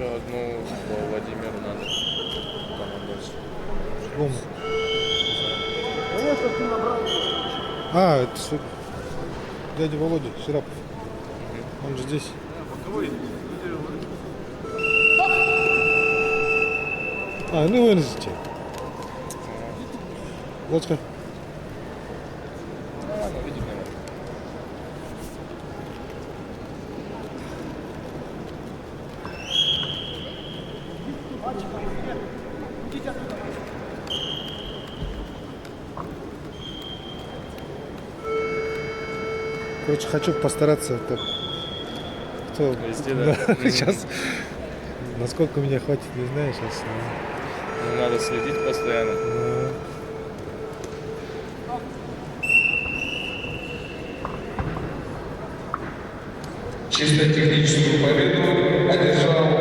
еще одну по Владимиру надо. Там он дальше. Кому? А, это дядя Володя Серапов. Он же здесь. А, ну его носите. Лодка. Ну, видим, наверное. Короче, хочу постараться так. Кто? Везде, да? Сейчас. Насколько меня хватит, не знаю сейчас. Ну, надо следить постоянно. Чисто техническую победу одержал